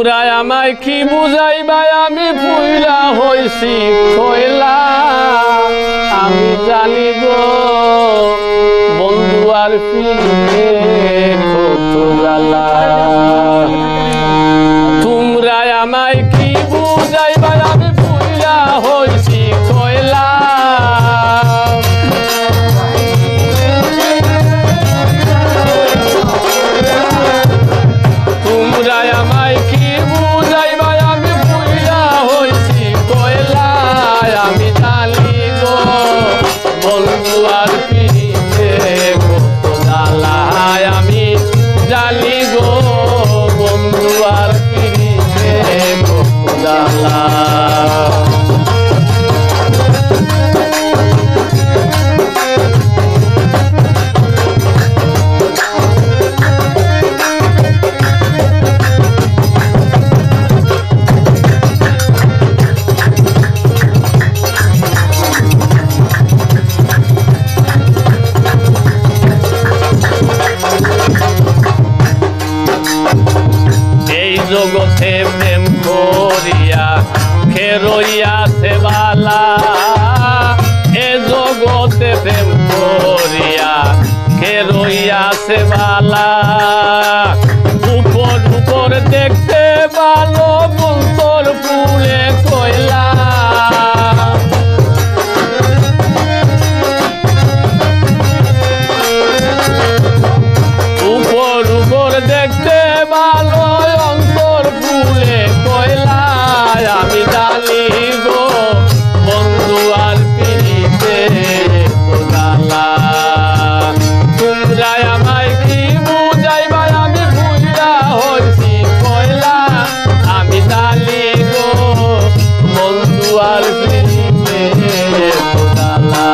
তোমরা আমায় কি বুঝাইবা আমি পুইরা হইছি কয়লা আমি জানি গো বন্ধু আর ফিরে কত জ্বালা তোমরা আমায় কি বুঝাইবা আমি পুইরা হইছি কয়লা তোমরা আমায় কি বুঝাইবা আমি পুইরা হইছি কয়লা আমি জানি গো বন্ধু আর ফিরে কত জ্বালা আমি জানি গো বন্ধু আর ফিরে কত জ্বালা জগতে প্রেম করিয়া খেরইয়াছে বালা এ জগতে প্রেম করিয়া খেরইয়াছে বালা উপর উপর দেখতে ভালো বন্তর ফুলে কয়লা উপর উপর দেখতে ভালো ফুলে কয়লা আমি জানি গো বন্ধু আর ফিরিতে জ্বালা তোমরা আমায় কি বুঝাইবা আমি বুঝা হইছি কয়লা আমি জানি গো বন্ধু আর ফিরিতে জ্বালা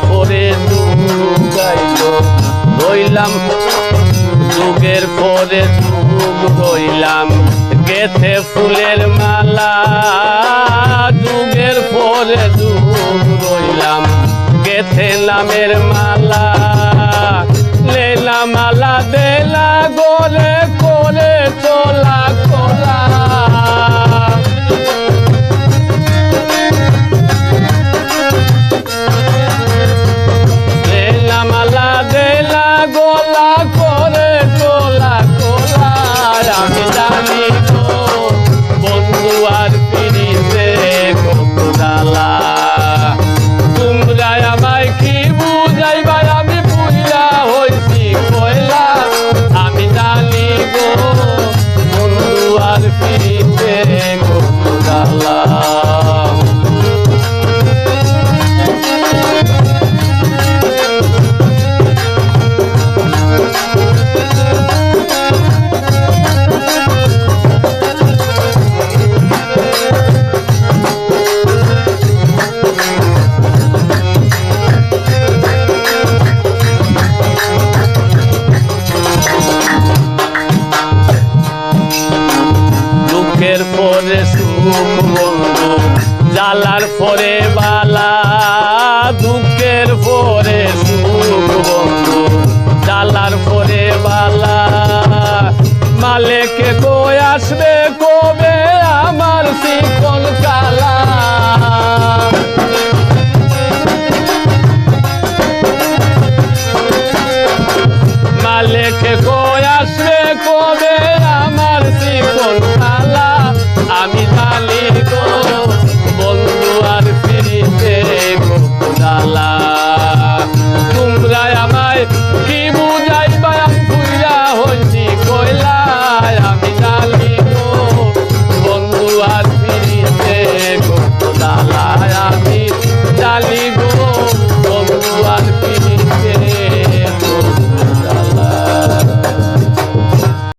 পরে রইলাম যুগের পরে যুগ রইলাম গেথে ফুলের মালা যুগের পরে যুগ রইলাম গেথে নামের মালা লেলা মালা দেলা গোরে করে চলা